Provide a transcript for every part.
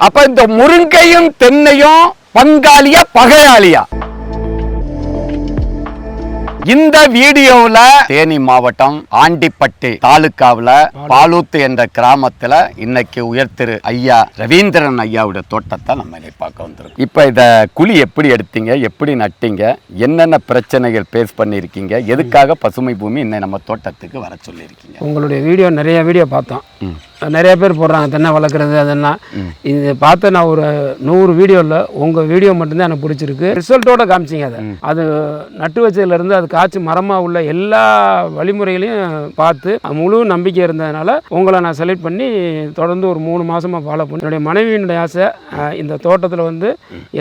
அப்ப இந்த முருங்கையும் தென்னையும் பங்காளியா பகையாளியா? இந்த வீடியோவில் தேனி மாவட்டம் ஆண்டிப்பட்டி தாலுகாவில் பாலூத்து என்ற கிராமத்தில் இன்னைக்கு உயர்திரு ஐயா ரவீந்திரன் ஐயாவுடைய தோட்டத்தை நம்ம பார்க்க வந்திருக்கோம். இப்போ இதை குழி எப்படி எடுத்தீங்க, எப்படி நட்டீங்க, என்னென்ன பிரச்சனைகள் பேஸ் பண்ணியிருக்கீங்க, எதுக்காக பசுமை பூமி இன்னும் நம்ம தோட்டத்துக்கு வர சொல்லியிருக்கீங்க? உங்களுடைய வீடியோ நிறைய வீடியோ பார்த்தோம். நிறைய பேர் போடுறாங்க தென்னை வளர்க்குறது அதெல்லாம். இது பார்த்து நான் ஒரு 100 வீடியோவில் உங்கள் வீடியோ மட்டும்தான் எனக்கு பிடிச்சிருக்கு. ரிசல்ட்டோட காமிச்சிங்க. அது நட்டு வச்சதுலேருந்து அது காய்ச்சி மரமாக உள்ள எல்லா வழிமுறைகளையும் பார்த்து முழு நம்பிக்கை இருந்ததுனால உங்களை நான் செலக்ட் பண்ணி தொடர்ந்து ஒரு 3 மாதமாக ஃபாலோ பண்ணி என்னுடைய மனைவியினுடைய ஆசை இந்த தோட்டத்தில் வந்து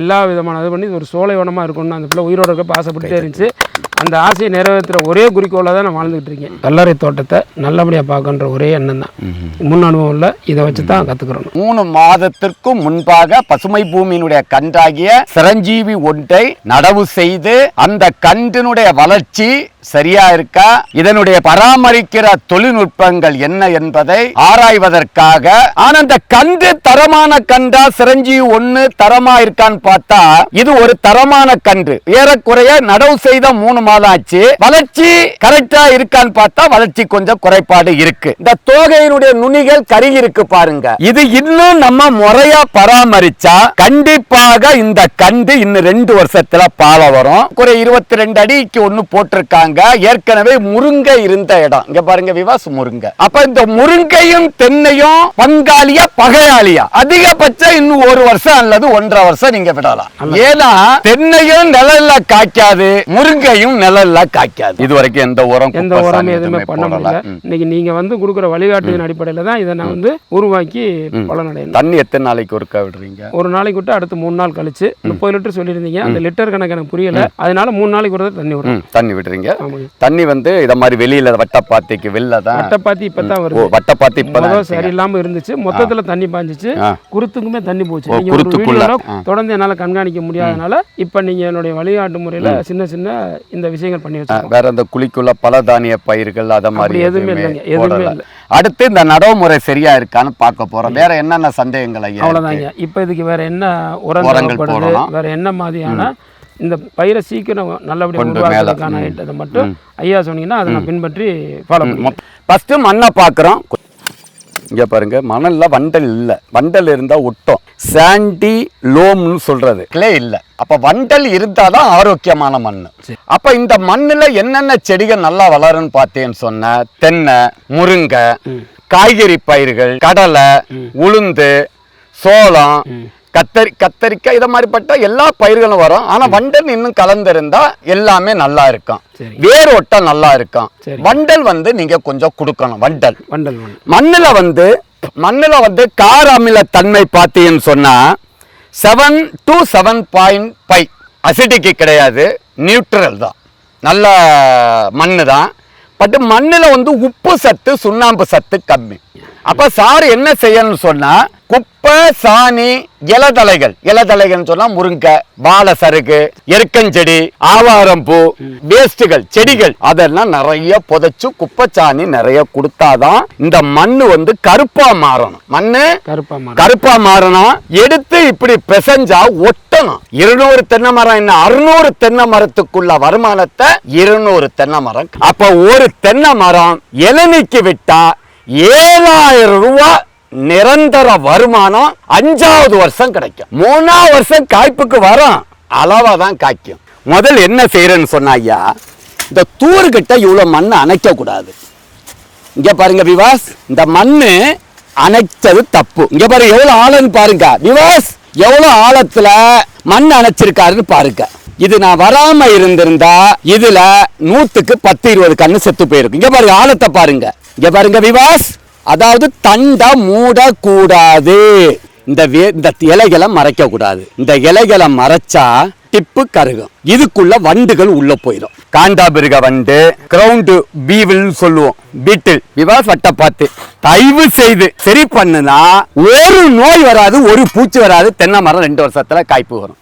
எல்லா விதமான இது பண்ணி ஒரு சோலைவனமாக இருக்கணும்னு அந்த பிள்ளை உயிரோட இருக்க ஆசைப்பட்டுட்டே இருந்துச்சு. அந்த ஆசையை நிறைவேற்றுற ஒரே குறிக்கோளாக தான் நான் வாழ்ந்துகிட்டு இருக்கேன். கல்லறை தோட்டத்தை நல்லபடியாக பார்க்கன்ற ஒரே எண்ணம் தான். முன் அனுபவம் இல்லை, இதை வச்சு தான் கற்றுக்கிறோம். 3 மாதத்திற்கும் முன்பாக பசுமை பூமியினுடைய கன்றாகிய சிரஞ்சீவி ஒன்றை நடவு செய்து அந்த கன்றினுடைய வளர்ச்சி சரியா இருக்கா, இதனுடைய பராமரிக்கிற தொழில்நுட்பங்கள் என்ன என்பதை ஆராய்வதற்காக. ஆனா அந்த கன்று தரமான கன்றா, சிரஞ்சீவி 1 தரமா இருக்கான்னு பார்த்தா இது ஒரு தரமான கன்று. ஏறக்குறைய நடவு செய்த 3 மாதம் ஆச்சு. வளர்ச்சி கரெக்டா இருக்கான்னு பார்த்தா வளர்ச்சி கொஞ்சம் குறைபாடு இருக்கு. இந்த தோகையினுடைய நுனிகள் கருகி இருக்கு பாருங்க. இது இன்னும் நம்ம முறையா பராமரிச்சா கண்டிப்பாக இந்த கன்று இன்னும் 2 வருஷத்துல பால வரும். குறை 22 அடிக்கு 1 போட்டிருக்காங்க. ஏற்கனவே முருங்கை இருந்த இடம் இங்க பாருங்க விவாஸ் முருங்கை. அப்ப இந்த முருங்கையும் தென்னையும் பங்காளியா பகையாளியா? அதிகபட்சம் இன்னும் 1 வருஷம் அல்லது 1.5 வருஷம் நீங்க விடலாம். ஏன்னா தென்னையும் நிழல்ல காய்க்காது, முருங்கையும் நிழல்ல காய்க்காது. இதுவரைக்கும் எந்த உரம் எதுவுமே பண்ண முடியல. இன்னைக்கு நீங்க வந்து கொடுக்குற வழிகாட்டுதல் அடிப்படையில தான் இதை நான் வந்து உருவாக்கி பலனடையணும். தண்ணி எத்தனை நாளைக்கு ஒருக்கா விடுறீங்க? ஒரு நாளைக்கு விட்டு அடுத்து 3 நாள் கழிச்சு 30 லிட்டர் சொல்லியிருந்தீங்க. அந்த லிட்டர் கணக்கு எனக்கு புரியல, அதனால 3 நாளைக்கு ஒரு தண்ணி விடுறீங்க. தண்ணி வந்து இத மாதிரி வெளியில வட்டப்பாத்திக்கு வெளில தான். வட்டப்பாத்தி இப்பதான் வருது. வட்டப்பாத்தி இப்பதான் சரியில்லாம இருந்துச்சு. மொத்தத்துல தண்ணி பாஞ்சிச்சு, குருத்துக்குமே தண்ணி போச்சு. குருத்துக்குள்ள தொடர்ந்து என்னால கண்காணிக்க முடியாதனால இப்ப நீங்க என்னுடைய வழிகாட்டு முறையில சின்ன சின்ன இந்த விஷயங்கள் பண்ணி வச்சிருக்கோம். வேற அந்த குழிக்குள்ள பல தானிய பயிர்கள் அத மாதிரி எதுவுமே இல்லைங்க, எதுவுமே இல்லை. அடுத்து இந்த நடைமுறை சரியா இருக்கான்னு பார்க்க போறோம். வேற என்னென்ன சந்தேகங்கள் ஐயா? அவ்வளவுதாங்க. இப்ப இதுக்கு வேற என்ன உரங்கள் போடணும், வேற என்ன மாதிரியான இந்த பயிரை சீக்கிரம் நல்லபடியாக உருவாக்குறதுக்கான ஐட்டத்தை மட்டும் ஐயா சொன்னீங்கன்னா அதை நான் பின்பற்றி ஃபாலோ பண்ணுவேன். ஃபர்ஸ்ட் மண்ணை பார்க்குறோம். இங்கே பாருங்க, மணல்ல வண்டல் இல்லை. வண்டல் இருந்தால் ஒட்டும். சாண்டி லோம்னு சொல்றது கிளே இல்லை. அப்ப வண்டல் இருந்தாதான் ஆரோக்கியமான மண். அப்ப இந்த மண்ணுல என்னென்ன செடிகள் நல்லா வளரும்னு பார்த்தேன்னு சொன்ன தென்னை, முருங்கை, காய்கறி பயிர்கள், கடலை, உளுந்து, சோளம், கத்தரிக்காய் இத மாதிரிப்பட்ட எல்லா பயிர்களும் வரும். ஆனா வண்டல் இன்னும் கலந்திருந்தா எல்லாமே நல்லா இருக்கும். வேரோட்ட நல்லா இருக்கும். வண்டல் வந்து நீங்க கொஞ்சம் கொடுக்கணும். வண்டல் மண்ணுல வந்து கார அமில தன்மை பார்த்தீங்கன்னு சொன்னா 7 to 7.5 அசிடிக்கு கிடையாது, நியூட்ரல் தான், நல்ல மண்ணு தான். பட் மண்ணுல வந்து உப்பு சத்து, சுண்ணாம்பு சத்து கம்மி. அப்ப சார் என்ன செய்யணும்னு சொன்னா குப்பை, சாணி, இலதலைகள் சொன்னா முருங்கை, வாழை சருகு, எருக்கஞ்செடி, ஆவாரம்பூ, வேஸ்டுகள், செடிகள் அதெல்லாம் நிறைய புதைச்சு குப்பைச்சாணி நிறைய கொடுத்தாதான் இந்த மண்ணு வந்து கருப்பா மாறணும். மண்ணு கருப்பா மாறணும். எடுத்து இப்படி பிசைஞ்சா ஒட்டணும். 200 தென்னை மரம் என்ன 600 தென்னை மரத்துக்குள்ள வருமானத்தை 200 தென்னை மரம். அப்ப ஒரு தென்னை மரம் இளநிக்கு விட்டா 7000 ரூபாய் நிரந்தர வருமானம் 5வது வருஷம் கிடைக்கும். 3வது வருஷம் காய்ப்புக்கு வரும், அளவா தான் காய்க்கும். முதல் என்ன செய்யறேன்னு சொன்னா ஐயா, இந்த தூர்கிட்ட இவ்வளவு மண்ணு அணைக்க கூடாது. இங்க பாருங்க விவாஸ், இந்த மண்ணு அணைச்சது தப்பு. இங்க பாருங்க எவ்வளவு ஆழம்னு பாருங்க விவாஸ், எவ்வளவு ஆழத்துல மண் அணைச்சிருக்காருன்னு பாருங்க. இது நான் வராம இருந்திருந்தா இதுல 100க்கு 10-20 கண்ணு செத்து போயிருக்கு. இங்க பாருங்க ஆழத்தை பாருங்க. இங்க பாருங்க விவாஸ், அதாவது தண்டை மூடக்கூடாது. இந்த இலைகளை மறைக்க கூடாது. இந்த இலைகளை மறைச்சா டிப்பு கருகும். இதுக்குள்ள வண்டுகள் உள்ள போயிடும். காண்டாபிருக வண்டு, கிரவுண்ட் பீவில் சொல்லுவோம், பீட்டில், விவாஸ் வட்டப்பாத்து. தயவு செய்து சரி பண்ணுனா ஒரு நோய் வராது, ஒரு பூச்சி வராது. தென்னை மரம் 2 வருஷத்துல காய்ப்பு வரும்.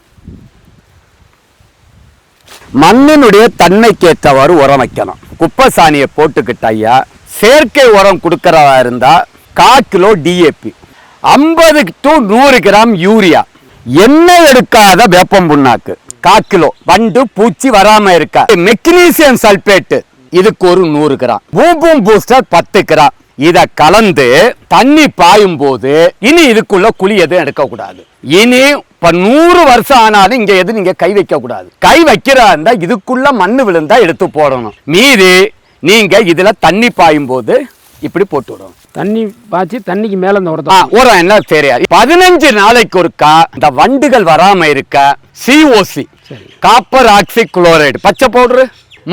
மண்ணினுடைய தன்மைக்கேற்றவாறு உரம் வைக்கணும். குப்பை சாணியை போட்டுக்கிட்ட ஐயா, செயற்கை உரம் கொடுக்கறதா இருந்தா 1/4 kilo DAP, 50 to 100 gram urea, எண்ணெய் எடுக்காத வேப்பம் புண்ணாக்கு 1/4 கிலோ, வண்டு பூச்சி வராம இருக்க மெக்னீசியம் சல்பேட் இதுக்கு ஒரு 100 கிராம், பூம் பூஸ்டர் 10 கிராம். இத கலந்து தண்ணி பாயும் போது இனி இதுக்குள்ள குழி எதுவும் எடுக்க கூடாது. இனி இப்ப 100 வருஷம் ஆனாலும் இங்க எது நீங்க கை வைக்க கூடாது. கை வைக்கிறா இருந்தா இதுக்குள்ள மண்ணு விழுந்தா எடுத்து போடணும். மீதி நீங்க இதுல தண்ணி பாயும் போது இப்படி போட்டு விடணும். தண்ணி பாய்ச்சி தண்ணிக்கு மேல இந்த உரம் என்ன தெரியாது. 15 நாளைக்கு ஒருக்கா இந்த வண்டுகள் வராம இருக்க COC காப்பர் ஆக்சி குளோரைடு பச்சை பவுடரு,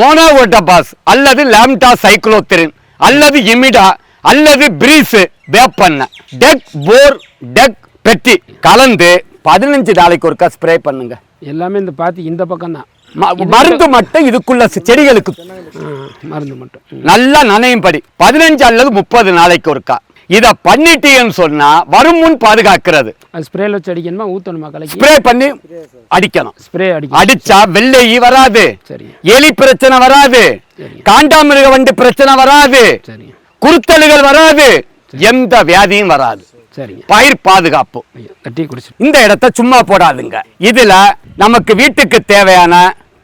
மோனோவோட்டபாஸ் அல்லது லாம்டா சைக்ளோத்திரின் அல்லது இமிடா அல்லது பிரீஸ் வேப்பெண்ணெய், டெக் போர் டெக் பெட்டி கலந்து 15 நாளைக்கு ஒருக்கா ஸ்ப்ரே பண்ணுங்க. எல்லாமே இந்த பாத்தி இந்த பக்கம் தான். மருந்து மட்டும் இதுக்குள்ள செடிகளுக்கு மருந்து மட்டும் நல்லா நனையும் படி 15 அல்லது 30 நாளைக்கு ஒருக்கா இத பண்ணிட்டீங்கன்னு சொன்னா வரும் முன் பாதுகாக்கிறது. ஸ்ப்ரேல வச்சு அடிக்கணுமா ஊத்தணுமா? கலக்கி ஸ்ப்ரே பண்ணி அடிக்கணும். ஸ்ப்ரே அடிச்சா வெள்ளை ஈ வராது, எலி பிரச்சனை வராது, காண்டாமிருக வண்டு பிரச்சனை வராது, குருத்தலுகள் வராது, எந்த வியாதியும் வராது. பயிர் பாதுகாப்பு. இந்த இடத்தை சும்மா போடாதுங்க. இதுல நமக்கு வீட்டுக்கு தேவையான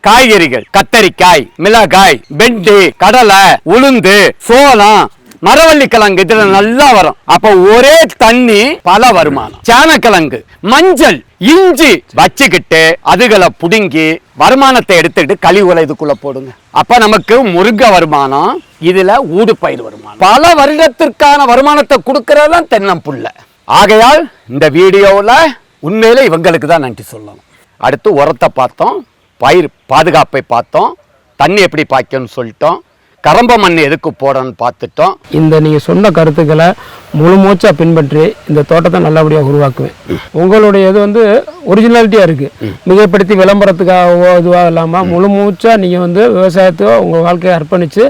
காய்கறிகள் கத்தரிக்காய், மிளகாய், வெண்டி, கடலை, உளுந்து, சோளம், மரவள்ளி கிழங்கு இதுல நல்லா வரும். அப்ப ஒரே தண்ணி பல வருமானம். சேனக்கிழங்கு, மஞ்சள், இஞ்சி வச்சுக்கிட்டு அதுகளை புடுங்கி வருமானத்தை எடுத்துட்டு கழிவுகளை இதுக்குள்ள போடுங்க. அப்ப நமக்கு முருங்கை வருமானம், இதுல ஊடு பயிர் வருமானம், பல வருடத்திற்கான வருமானத்தை கொடுக்கறதெல்லாம் தென்னம்புள்ள. ஆகையால் இந்த வீடியோவில் உண்மையில இவங்களுக்கு தான் நன்றி சொல்லணும். அடுத்து உரத்தை பார்த்தோம், பயிர் பாதுகாப்பை பார்த்தோம், தண்ணி எப்படி பாய்க்கணும்னு சொல்லிட்டோம், கரம்ப மண் எதுக்கு போடணும்னு பார்த்துட்டோம். இந்த நீங்கள் சொன்ன கருத்துக்களை முழு மூச்சாக பின்பற்றி இந்த தோட்டத்தை நல்லபடியாக உருவாக்குவேன். உங்களுடைய இது வந்து ஒரிஜினாலிட்டியாக இருக்குது. மிகப்படுத்தி விளம்பரத்துக்காகவோ இதுவாக இல்லாமல் முழு மூச்சாக நீங்கள் வந்து விவசாயத்தை உங்கள் வாழ்க்கையை அர்ப்பணித்து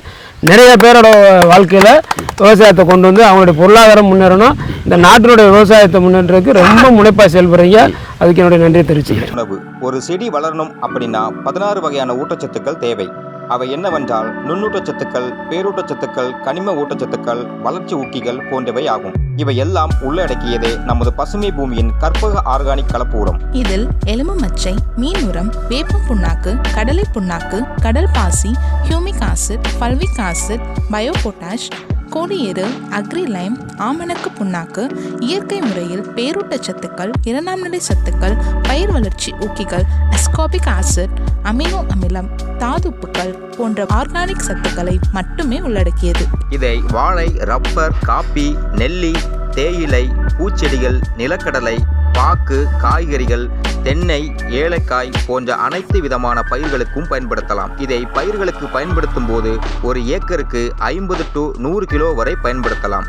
நிறைய பேரோட வாழ்க்கையில் விவசாயத்தை கொண்டு வந்து அவங்களுடைய பொருளாதாரம் முன்னேறணும். இந்த நாட்டினுடைய விவசாயத்தை முன்னேறதுக்கு ரொம்ப முனைப்பாக செயல்படுறீங்க. அதுக்கு என்னுடைய நன்றியை தெரிவிச்சுக்கிறேன். உணவு ஒரு செடி வளரணும் அப்படின்னா 16 வகையான ஊட்டச்சத்துக்கள் தேவை. அவை என்னவென்றால் நுண்ணூட்டச்சத்துக்கள், பேரூட்டச்சத்துக்கள், கனிம ஊட்டச்சத்துக்கள், வளர்ச்சி ஊக்கிகள் போன்றவை ஆகும். இவை எல்லாம் உள்ளடக்கியதே நமது பசுமை பூமியின் கற்பக ஆர்கானிக் கலப்பு உரம். இதில் எலும்பு மச்சை, மீன் உரம், வேப்பம் புண்ணாக்கு, கடலை புண்ணாக்கு, கடல் பாசி, humic acid, fulvic acid, bio potash, கோடியேறு, அக்ரிலைம், ஆமணக்கு புண்ணாக்கு, இயற்கை முறையில் பேரூட்டச்சத்துக்கள், 2ஆம் நிலை சத்துக்கள், பயிர் வளர்ச்சி ஊக்கிகள், அஸ்கார்பிக் ஆசிட், அமினோ அமிலம், தாதுப்புக்கள் போன்ற ஆர்கானிக் சத்துக்களை மட்டுமே உள்ளடக்கியது. இதை வாழை, ரப்பர், காப்பி, நெல்லி, தேயிலை, பூச்செடிகள், நிலக்கடலை, பாக்கு, காய்கறிகள், தென்னை, ஏலக்காய் போன்ற அனைத்து விதமான பயிர்களுக்கும் பயன்படுத்தலாம். இதை பயிர்களுக்கு பயன்படுத்தும் போது ஒரு ஏக்கருக்கு 50 to 100 கிலோ வரை பயன்படுத்தலாம்.